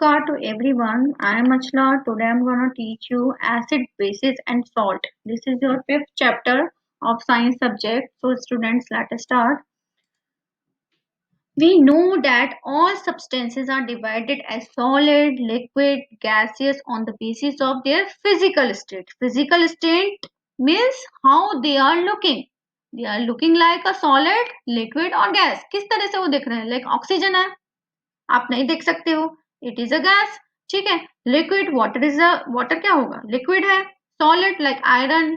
Namaskar to everyone. I am Achla. Today I'm gonna teach you acid, bases, and salt. This is your fifth chapter of science subject. So students, let us start. We know that all substances are divided as solid, liquid, gaseous on the basis of their physical state. Physical state means how they are looking. They are looking like a solid, liquid or gas. किस तरह से वो दिख रहे हैं? Like oxygen है, आप नहीं देख सकते हो, इट इज अ गैस। ठीक है। Liquid water is a water क्या होगा? लिक्विड है। सॉलिड लाइक आयरन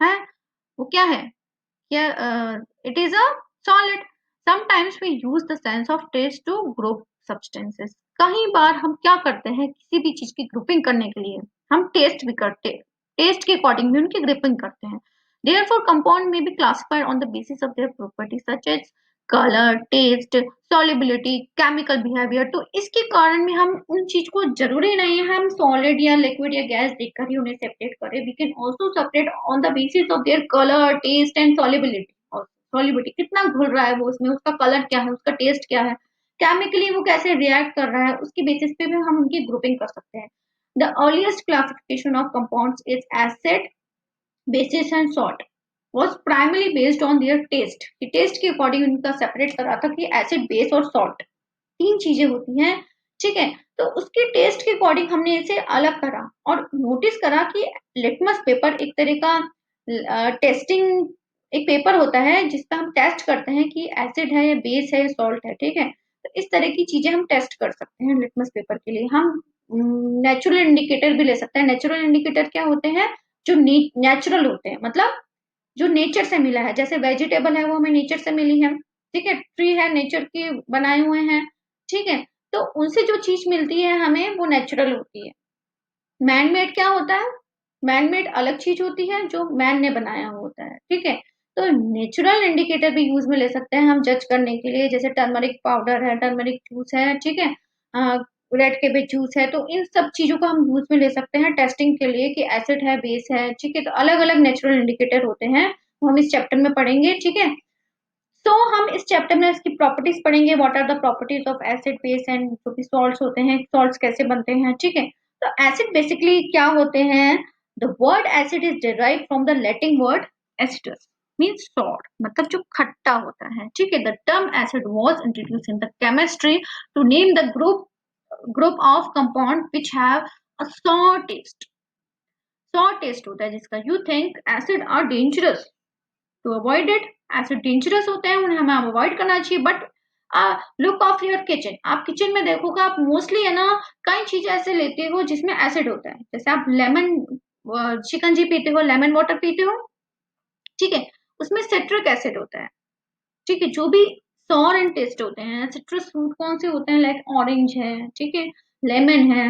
है, वो क्या है? क्या it is a solid. Sometimes we use the sense of taste to group substances. कई बार हम क्या करते हैं, किसी भी चीज की ग्रुपिंग करने के लिए हम टेस्ट भी करते हैं, टेस्ट के अकॉर्डिंग भी उनकी ग्रुपिंग करते हैं। Therefore, compound may be classified on the basis of their properties such as color, taste, solubility, chemical behavior। तो इसके कारण में हम उन चीज को जरूरी नहीं है हम सॉलिड या लिक्विड या गैस देखकर ही उन्हें सेपरेट करें। We can also separate on the basis of their colour, taste and solubility. और सॉलिबिलिटी कितना घुल रहा है वो, उसमें उसका कलर क्या है, उसका टेस्ट क्या है, केमिकली वो कैसे रिएक्ट कर रहा है, उसकी बेसिस पे भी हम उनकी ग्रुपिंग कर सकते हैं। The earliest classification of compounds is acid, basis and salt was primarily based on their taste। कि टेस्ट के अकॉर्डिंग उनका सेपरेट करा था कि एसिड, बेस और सॉल्ट तीन चीजें होती हैं। ठीक है। तो उसके टेस्ट के अकॉर्डिंग हमने इसे अलग करा और नोटिस करा कि लिटमस पेपर एक तरह का टेस्टिंग एक पेपर होता है जिसपे हम टेस्ट करते हैं कि एसिड है या बेस है या सॉल्ट है। ठीक है। तो इस तरह की चीजें हम टेस्ट कर सकते हैं लिटमस पेपर के लिए। हम नेचुरल इंडिकेटर भी ले सकते हैं। नेचुरल इंडिकेटर क्या होते हैं? जो नेचुरल होते हैं, मतलब जो नेचर से मिला है। जैसे वेजिटेबल है वो हमें नेचर से मिली है। ठीक है। ट्री है, नेचर के बनाए हुए हैं। ठीक है। तो उनसे जो चीज मिलती है हमें वो नेचुरल होती है। मैन मेड क्या होता है? मैन मेड अलग चीज होती है जो मैन ने बनाया होता है। ठीक है। तो नेचुरल इंडिकेटर भी यूज में ले सकते हैं हम जज करने के लिए। जैसे टर्मरिक पाउडर है, टर्मरिक जूस है। ठीक है। रेड केबेज जूस है। तो इन सब चीजों को हम यूज में ले सकते हैं टेस्टिंग के लिए कि एसिड है, बेस है। ठीक है। तो अलग अलग नेचुरल इंडिकेटर होते हैं, वो हम इस चैप्टर में पढ़ेंगे। ठीक है। तो हम इस चैप्टर में इसकी प्रॉपर्टीज पढ़ेंगे। What are the properties of acid, base and जो भी सॉल्ट्स होते हैं, सॉल्ट्स कैसे बनते हैं। ठीक है। तो एसिड बेसिकली क्या होते हैं? The word acid is derived from the Latin word acidus, means sour, मतलब जो खट्टा होता है। ठीक है। The term acid was introduce in the chemistry to name the group of compound which have a sour taste. Sour taste होता है जिसका। You think acid are dangerous, to avoid it. Acid dangerous होते हैं, उन्हें हमें avoid करना चाहिए। But look of your kitchen, आप किचन में देखोगे, आप मोस्टली है ना कई चीजें ऐसे लेते हो जिसमें एसिड होता है। जैसे आप लेमन शिकंजी पीते हो, लेमन वाटर पीते हो। ठीक है। उसमें सिट्रिक एसिड होता है। ठीक है। जो भी सॉर एंड टेस्ट होते हैं, सिट्रस फ्रूट कौन से होते हैं? लाइक ऑरेंज है, ठीक है, लेमन है।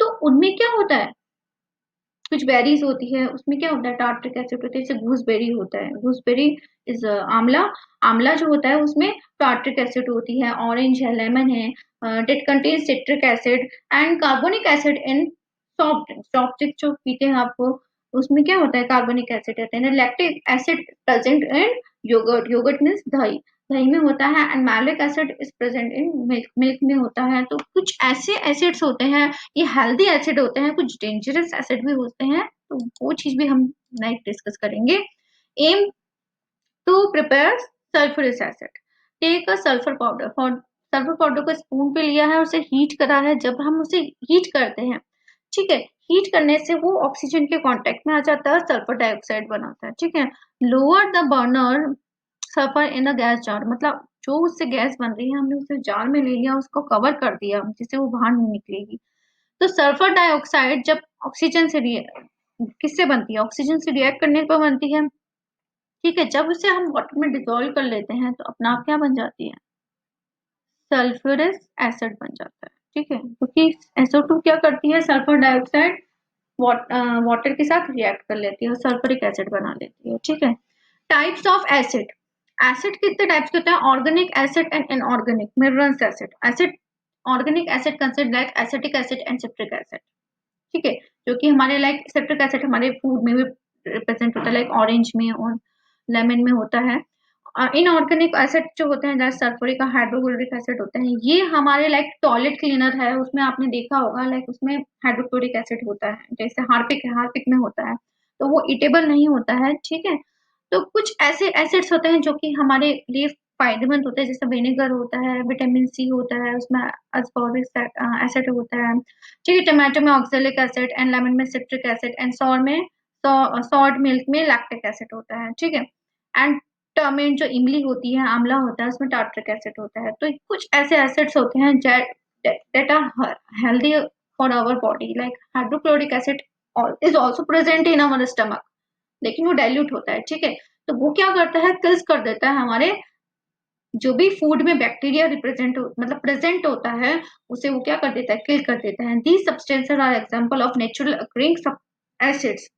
तो उनमें क्या होता है? कुछ बेरीज होती है, उसमें क्या होता है? टार्ट्रिक एसिड होता है। जैसे गूसबेरी होता है, गूसबेरी इज आंवला। आंवला जो होता है उसमें टार्ट्रिक एसिड होती है। ऑरेंज है, लेमन है, that contain citric acid and carbonic acid in soft drinks. Soft drinks जो पीते हैं आपको, उसमें क्या होता है? कार्बोनिक एसिड रहता है। Lactic acid present in yogurt. Yogurt means दही, दही में होता है। And malic acid is present in milk, milk में होता है। तो कुछ ऐसे एसिड्स होते हैं, ये हेल्दी एसिड होते हैं, कुछ डेंजरस एसिड भी होते हैं। तो वो चीज भी हम नेक्स्ट डिस्कस करेंगे। Aim to prepare sulphuric acid. Take a sulphur powder. For sulphur powder को स्पून पे लिया है, उसे हीट करा है। जब हम उसे हीट करते हैं, ठीक है, हीट करने से वो ऑक्सीजन के कांटेक्ट में आ जाता है, सल्फर डाइऑक्साइड बनाता है। ठीक है। Lower the burner sulphur in a gas jar, मतलब जो उससे गैस बन रही है हमने उसे जार में ले लिया, उसको कवर कर दिया जिससे वो बाहर नहीं निकलेगी। तो सल्फर डाइऑक्साइड जब ऑक्सीजन से किससे बनती है? ऑक्सीजन से रिएक्ट करने पर बनती है। ठीक है। जब उसे हम वाटर में डिसॉल्व कर लेते हैं तो अपना आप क्या बन जाती है? सल्फ्यूरिक एसिड बन जाता है। ठीक है। क्योंकि SO2 क्या करती है? सल्फर डाइऑक्साइड वाटर के साथ रिएक्ट कर लेती है और सल्फ्यूरिक एसिड बना लेती है। ठीक है। Types of acid. एसिड कितने टाइप्स के होते हैं? Organic acid and inorganic. Minerals acid. Acid, organic acid consider like acetic acid and citric acid. ठीक है। जो कि हमारे लाइक सिट्रिक एसिड हमारे फूड में भी रिप्रेजेंट होता है, लाइक ऑरेंज में और लेमन में होता है। इनऑर्गेनिक एसिड जो होते हैं जैसे सल्फ्यूरिक हाइड्रोक्लोरिक एसिड होते हैं, ये हमारे लाइक टॉयलेट क्लीनर है उसमें आपने देखा होगा, लाइक उसमें हाइड्रोक्लोरिक एसिड होता है, जैसे हार्पिक है, हार्पिक में होता है, तो वो ईटेबल नहीं होता है, ठीक है। तो कुछ ऐसे एसिड्स होते हैं जो कि हमारे लिए फायदेमंद होते हैं, जैसे विनेगर होता है, विटामिन सी होता है, उसमें अस्कॉर्बिक एसिड होता है, ठीक है। टमाटो में ऑक्सैलिक एसिड एंड लेमन में सिट्रिक एसिड एंड सॉर में सॉल्ट मिल्क में लैक्टिक एसिड होता है, ठीक है। एंड टर्मेन जो इमली होती है, आंवला होता है, उसमें टार्ट्रिक एसिड होता है। तो कुछ ऐसे एसिड्स होते हैं that are healthy for our body, like hydrochloric acid is also present in our stomach, लेकिन वो डाइल्यूट होता है, ठीक है। तो वो क्या करता है, किल्स कर देता है हमारे जो भी फूड में बैक्टीरिया रिप्रेजेंट मतलब प्रेजेंट होता है, उसे वो क्या कर देता है, किल कर देता है। These substances are example of natural occurring acids.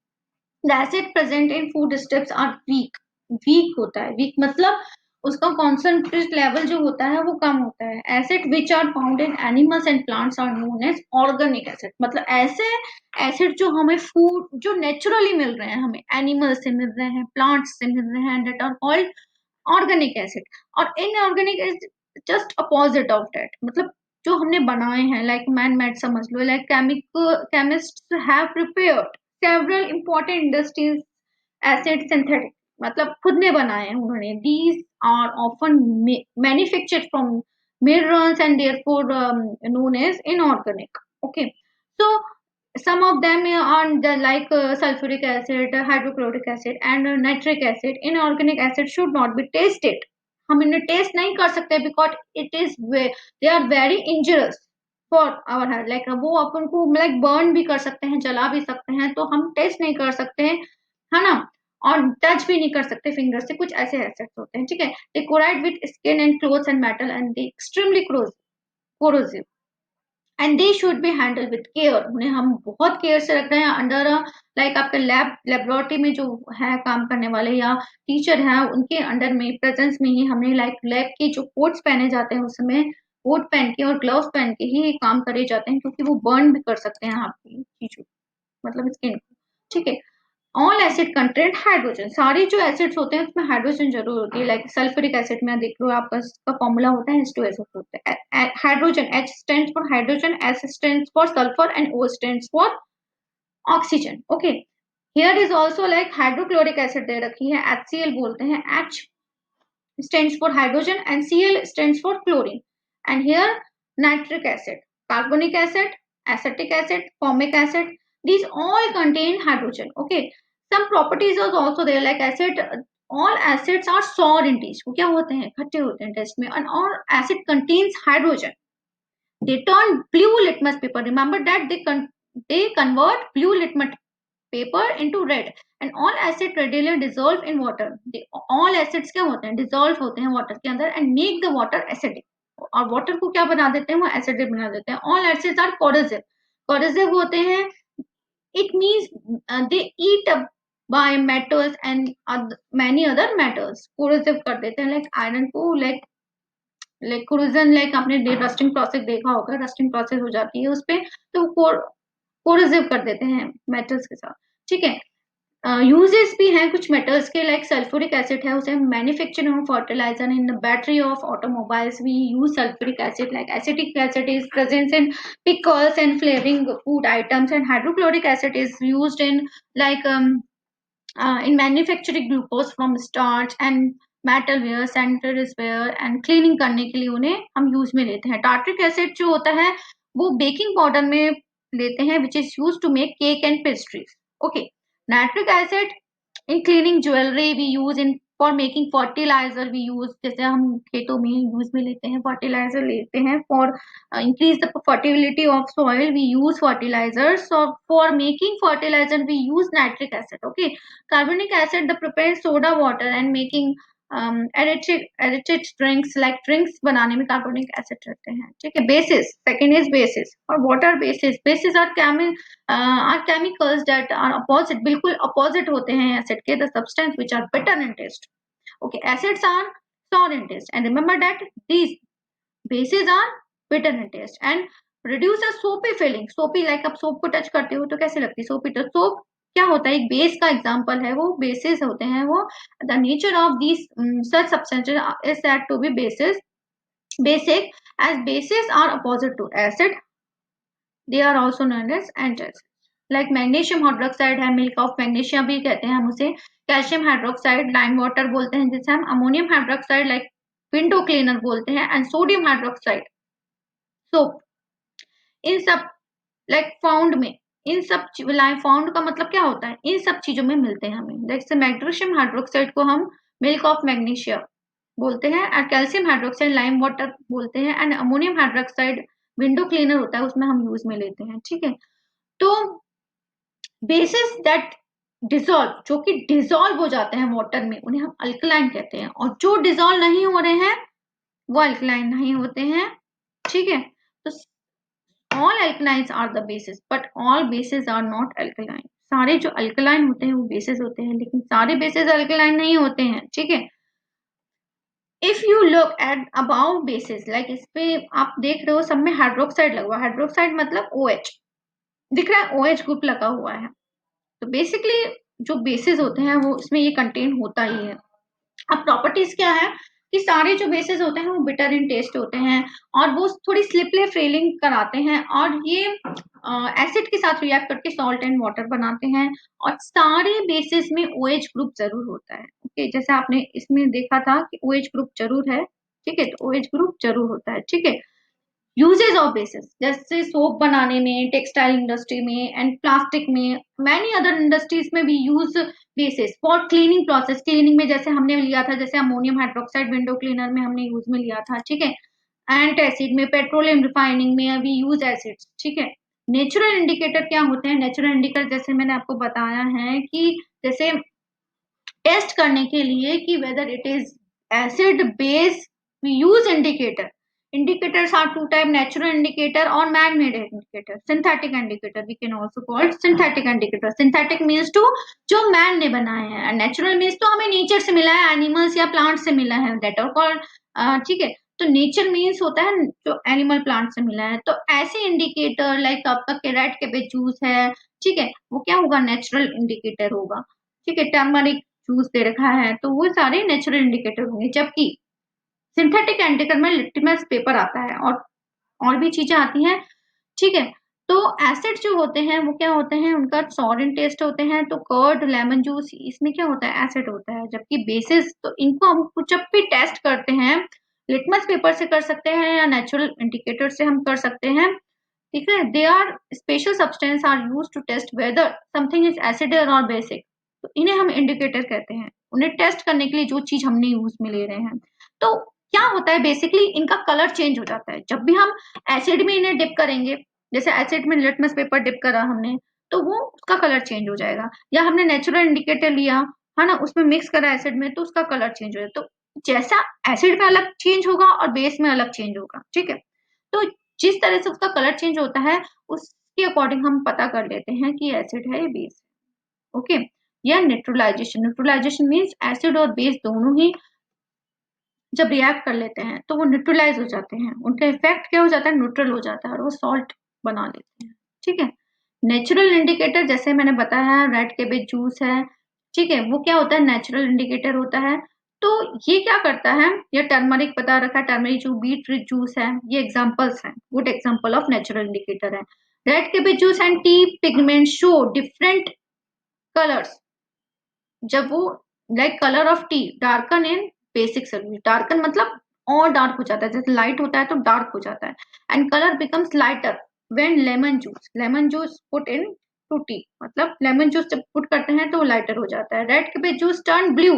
The acid present in food steps are weak. Weak होता है, वीक मतलब उसका कॉन्सेंट्रेट लेवल जो होता है वो कम होता है। Acid which are found in animals and plants are known as organic acid. मतलब ऐसे एसिड जो हमें फूड जो नेचुरली मिल रहे हैं, हमें एनिमल से मिल रहे हैं, प्लांट्स से मिल रहे हैं, that are called organic acid. और inorganic is just opposite of that, मतलब जो हमने बनाए हैं, लाइक मैन मेड समझ लो, like chemist have prepared several important industries acid synthetic, मतलब खुद ने बनाए हैं उन्होंने। These are often manufactured from minerals and therefore known as inorganic, okay. So some of them are like sulfuric acid, hydrochloric acid and nitric acid. Inorganic acid should not be tasted. हम इन्हें test नहीं कर सकते because it is they are very injurious for our health. Like वो अपन को like burn भी कर सकते हैं, जला भी सकते हैं, तो हम टेस्ट नहीं कर सकते हैं, है ना। और टच भी नहीं कर सकते फिंगर से, कुछ ऐसे एसिड्स होते हैं, ठीक है। They corrode with skin and clothes and metal and they extremely corrosive and they should be handle with care. उन्हें हम बहुत केयर से रख रहे हैं अंडर लाइक आपके लेबोरेटरी में जो है काम करने वाले या टीचर हैं, उनके अंडर में प्रेजेंस में ही हमने लाइक लैब के जो कोट्स पहने जाते हैं उसमें कोट पहन के और ग्लव्स पहन के ही काम करे जाते हैं, क्योंकि वो बर्न भी कर सकते हैं आपकी चीजों मतलब स्किन को, ठीक है। ऑल एसिड कंटेंट हाइड्रोजन, सारे जो एसिड्स होते हैं उसमें हाइड्रोजन जरूर होती है। लाइक सल्फ्यूरिक एसिड में देख लो आपका इसका फॉर्मूला होता है H2SO होता है। Hydrogen H stands for hydrogen, S stands for sulphur and O stands for oxygen, okay. Here is also like hydrochloric acid दे रखी है, HCl बोलते हैं। H stands for hydrogen and Cl stands for chlorine. And here nitric acid, carbonic acid, acetic acid, formic acid, these all contain hydrogen, okay। Some properties are also there like acid, all acids are sour in taste, वो क्या होते हैं, खट्टे होते हैं test में, and all acid contains hydrogen, they turn blue litmus paper, remember that they convert blue litmus paper into red and all acid readily dissolve in water। all acids क्या होते हैं, dissolve होते हैं water के अंदर and make the water acidic, और water को क्या बना देते हैं, वो acidic बना देते हैं। all acids are corrosive, corrosive होते हैं, it means they eat up by metals and many other metals, corrosive कर देते हैं, like iron को like corrosion, like आपने रस्टिंग प्रोसेस देखा होगा, रस्टिंग प्रोसेस हो जाती है उस पे, तो कोरोसिव कर देते हैं मेटल्स के साथ, ठीक है। यूजेस भी हैं कुछ मेटल्स के, लाइक सल्फ्यूरिक एसिड है, उसे manufacturing of fertiliser in battery of automobiles we use sulphuric acid. Like acetic acid is present in pickles and flavoring food items and hydrochloric acid is used in like in manufacturing glucose from starch and metalware, sanitaryware and cleaning करने के लिए उन्हें हम use में लेते हैं। Tartaric acid जो होता है वो बेकिंग पाउडर में लेते हैं, which is used to make cake and pastries, okay। Nitric acid in cleaning jewelry we use, in for making fertilizer we use, जैसे हम खेतों में यूज में लेते हैं, फर्टिलाइजर लेते हैं for increase the fertility of soil we use fertilizers, so for making fertilizer we use nitric acid, okay। carbonic acid the prepared soda water and making added drinks, like drinks बनाने में carbonic acid रहते हैं, ठीक है। Bases, second is bases और water bases. Bases are chemicals that are opposite, बिल्कुल opposite होते हैं एसिड के, the substance which are bitter in taste, okay. Acids are sour in taste and remember that these bases are bitter in taste and produce a soapy feeling। soapy like आप soap को touch करते हो तो कैसे लगती है, soapy, तो soap क्या होता है, एक बेस का एग्जांपल है, वो बेसिस होते हैं वो। The nature of these such substances is said to be bases basic, as bases are opposite to acid, they are also known as antacids. Like magnesium hydroxide है, मिल्क ऑफ मैग्नीशिया भी कहते हैं हम उसे, calcium hydroxide lime water बोलते हैं जिसे हम, ammonium hydroxide like window cleaner बोलते हैं, एंड सोडियम हाइड्रोक्साइड सोप। इन सब लाइक फाउंड में, इन सब फाउंड का मतलब क्या होता है, इन सब चीजों में मिलते हैं हमें। जैसे मैग्नीशियम हाइड्रोक्साइड को हम मिल्क ऑफ मैग्नीशिया बोलते हैं, और कैल्शियम हाइड्रोक्साइड लाइम वाटर बोलते हैं, and ammonium hydroxide window cleaner होता है, उसमें हम यूज में लेते हैं। ठीक है, तो बेसिस दैट डिसॉल्व, जो कि डिसॉल्व हो जाते हैं वाटर में, उन्हें हम अल्कलाइन कहते हैं, और जो डिसॉल्व नहीं हो रहे हैं वो अल्कलाइन नहीं होते हैं। ठीक है, तो all alkalines are the bases but all bases are not alkaline। सारे जो अल्कलाइन होते हैं वो बेसिस होते हैं, लेकिन सारे बेसिस अल्कलाइन नहीं होते हैं। ठीक है, if you look at about bases, like इस पे आप देख रहे हो सब में हाइड्रोक्साइड लगा हुआ, हाइड्रोक्साइड मतलब OH दिख रहा है, OH ग्रुप लगा हुआ है। तो बेसिकली जो बेसिस होते हैं वो इसमें ये कंटेन होता ही है। अब प्रॉपर्टीज क्या है कि सारे जो बेसिस होते हैं वो बिटर इन टेस्ट होते हैं, और वो थोड़ी स्लिपले फ्रेलिंग कराते हैं, और ये एसिड के साथ रिएक्ट करके सॉल्ट एंड वाटर बनाते हैं, और सारे बेसिस में OH ग्रुप जरूर होता है। ओके, जैसे आपने इसमें देखा था कि OH ग्रुप जरूर है। ठीक है, तो OH ग्रुप जरूर होता है। ठीक है, यूजेज ऑफ बेसिस, जैसे सोप बनाने में, टेक्सटाइल इंडस्ट्री में, एंड प्लास्टिक में, मैनी अदर इंडस्ट्रीज में भी use basis for cleaning process. Cleaning में जैसे हमने लिया था, जैसे अमोनियम हाइड्रोक्साइड विंडो क्लीनर में हमने यूज में लिया था। ठीक है, एंट एसिड में, पेट्रोलियम रिफाइनिंग में अभी यूज एसिड्स। ठीक है, नेचुरल इंडिकेटर क्या होते हैं, नेचुरल इंडिकेटर जैसे मैंने आपको बताया है कि जैसे टेस्ट करने के लिए कि whether it is acid base, we use indicator. indicators are two type, natural indicator or man made indicator, synthetic indicator we can also call it synthetic indicator। synthetic means to जो man ने बनाए हैं, and natural means तो हमें nature से मिला है, animals या प्लांट से मिला है, that are called ठीक है, तो नेचर मीन्स होता है जो एनिमल प्लांट से मिला है। तो ऐसे इंडिकेटर लाइक आपका कैरेट के बेच जूस है, ठीक है, वो क्या होगा, नेचुरल इंडिकेटर होगा। ठीक है, टर्मरिक जूस दे रखा है तो वो सारे नेचुरल इंडिकेटर होंगे, जबकि सिंथेटिक इंडिकेटर में लिटमस पेपर आता है और भी चीजें आती हैं। ठीक है, तो एसिड जो होते हैं वो क्या होते हैं, उनका सॉर इन टेस्ट होते हैं, तो कर्ड लेमन जूस इसमें क्या होता है, एसिड होता है। जबकि बेसिस तो इनको हम जब भी टेस्ट करते हैं लिटमस पेपर से कर सकते हैं या नेचुरल इंडिकेटर से हम कर सकते हैं। ठीक है, they are special substance are use to test whether something is acid और बेसिक, तो इन्हें हम इंडिकेटर कहते हैं, उन्हें टेस्ट करने के लिए जो चीज हमने यूज में ले रहे हैं। तो क्या होता है, बेसिकली इनका कलर चेंज हो जाता है जब भी हम एसिड में इन्हें डिप करेंगे। जैसे एसिड में लिटमस पेपर डिप करा हमने तो वो उसका कलर चेंज हो जाएगा, या हमने नेचुरल इंडिकेटर लिया है ना, उसमें मिक्स करा एसिड में तो उसका कलर चेंज हो जाएगा। तो जैसा एसिड में अलग चेंज होगा और बेस में अलग चेंज होगा। ठीक है, तो जिस तरह से उसका कलर चेंज होता है उसके अकॉर्डिंग हम पता कर लेते हैं कि एसिड है या बेस है। ओके, या न्यूट्रलाइजेशन, न्यूट्रलाइजेशन मीन्स एसिड और बेस दोनों ही जब रिएक्ट कर लेते हैं तो वो न्यूट्रलाइज हो जाते हैं, उनका इफेक्ट क्या हो जाता है, न्यूट्रल हो जाता है और वो सॉल्ट बना लेते हैं। ठीक है, नेचुरल इंडिकेटर जैसे मैंने बताया रेड केबेज जूस है, ठीक है, वो क्या होता है, नेचुरल इंडिकेटर होता है। तो ये क्या करता है, ये टर्मरिक बता रखा है, टर्मरिक जो बीट जूस है, ये एग्जांपल्स हैं, good example of natural indicator है। Red cabbage juice and tea pigment show different colours, जब वो like colour of tea darken in basic solution, darken मतलब और डार्क हो जाता है, जैसे लाइट होता है तो डार्क हो जाता है, and colour becomes lighter when lemon juice put into tea, मतलब लेमन जूस जब पुट करते हैं तो वो लाइटर हो जाता है। Red cabbage juice turn blue,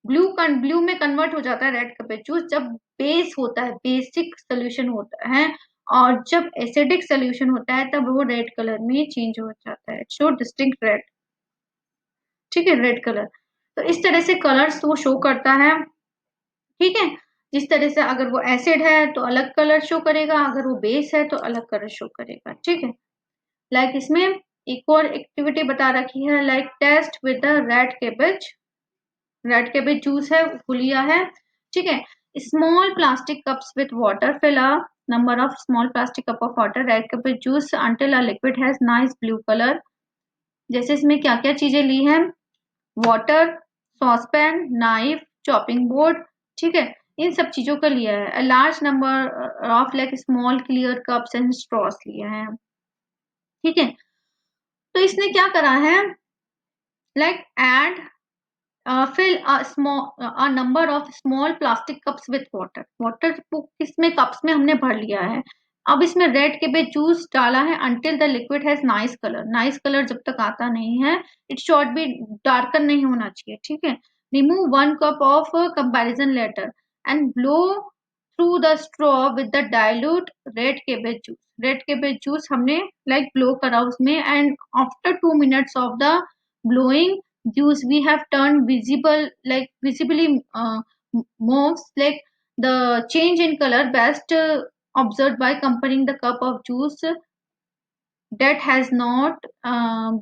blue में कन्वर्ट हो जाता है रेड कपेज जूस जब बेस होता है, बेसिक सोल्यूशन होता है, और जब एसिडिक सोल्यूशन होता है तब वो रेड कलर में चेंज हो जाता है, शो डिस्टिंक्ट रेड। ठीक है, रेड कलर, तो इस तरह से कलर्स वो शो करता है। ठीक है, जिस तरह से अगर वो एसिड है तो अलग कलर शो करेगा, अगर वो बेस है तो अलग कलर शो करेगा। ठीक है, लाइक इसमें एक और एक्टिविटी बता रखी है, like test with the red cabbage juice है वो लिया है। ठीक है, small plastic cups with water, fill a number of small plastic cup of water, red cabbage juice until a liquid has nice blue color, जैसे इसमें क्या क्या चीजें ली हैं, water, saucepan, knife, chopping board, ठीक है, इन सब चीजों का लिया है। Large number of like small clear cups and straws लिए हैं, ठीक है। तो इसने क्या करा है, like add fill a number of small plastic cups with water। Water को इसमें कप्स में हमने भर लिया है। अब इसमें रेड के बेस जूस डाला है until the liquid has nice color। Nice colour जब तक आता नहीं है, इट शॉर्ट भी डार्कर नहीं होना चाहिए, ठीक है। Remove 1 cup of comparison later and blow through the straw with the dilute red cabbage juice। Red cabbage juice हमने लाइक ब्लो करा उसमें, and after 2 minutes of the blowing juice we have turned visible like visibly moves like the change in color best observed by comparing the cup of juice that has not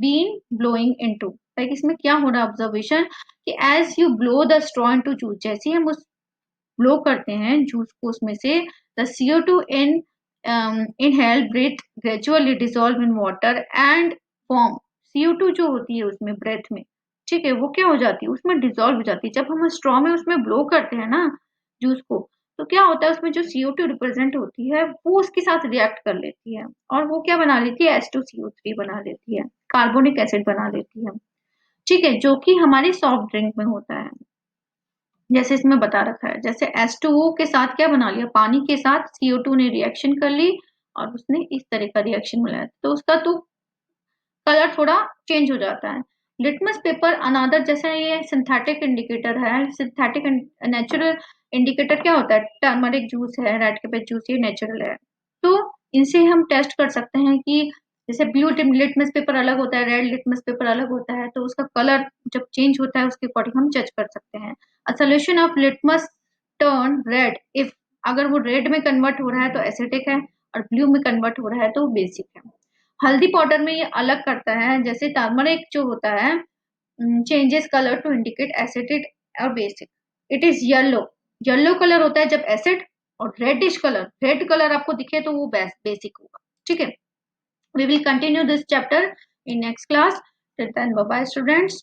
been blowing into। like इसमें क्या हो रहा है observation, कि as you blow the straw into juice, जैसे ही हम उस blow करते हैं जूस को उसमें से, the CO2 in inhale breath gradually dissolve in water and form। CO2 जो होती है उसमें ब्रेथ में, ठीक है, वो क्या हो जाती है, उसमें डिजोल्व हो जाती है। जब हम स्ट्रॉ में उसमें ब्लो करते हैं ना जूस को, तो क्या होता है, उसमें जो CO2 रिप्रेजेंट होती है वो उसके साथ रिएक्ट कर लेती है, और वो क्या बना लेती है, H2CO3 बना लेती है, कार्बोनिक एसिड बना लेती है, ठीक है, जो कि हमारी सॉफ्ट ड्रिंक में होता है। जैसे इसमें बता रखा है, जैसे H2O के साथ क्या बना लिया, पानी के साथ CO2 ने रिएक्शन कर ली और उसने इस तरह का रिएक्शन बनाया, तो उसका तो कलर थोड़ा चेंज हो जाता है। लिटमस पेपर अनादर, जैसे ये सिंथेटिक इंडिकेटर है, सिंथेटिक नेचुरल इंडिकेटर क्या होता है, टर्मरिक जूस है, रेड कैपेज जूस, ये नेचुरल है। तो इनसे हम टेस्ट कर सकते हैं कि जैसे ब्लू लिटमस पेपर अलग होता है, रेड लिटमस पेपर अलग होता है, तो उसका कलर जब चेंज होता है उसके अकॉर्डिंग हम जज कर सकते हैं। A solution of litmus turn red if, अगर वो रेड में कन्वर्ट हो रहा है तो एसिडिक है, और ब्लू में कन्वर्ट हो रहा है तो बेसिक है। हल्दी पाउडर में ये अलग करता है, जैसे टर्मरिक जो होता है changes colour to indicate acidic और basic. It is yellow, yellow colour होता है जब एसिड, और रेडिश कलर, रेड कलर आपको दिखे तो वो बेसिक होगा, ठीक है। We will continue this chapter in next class. Till then, bye bye, students.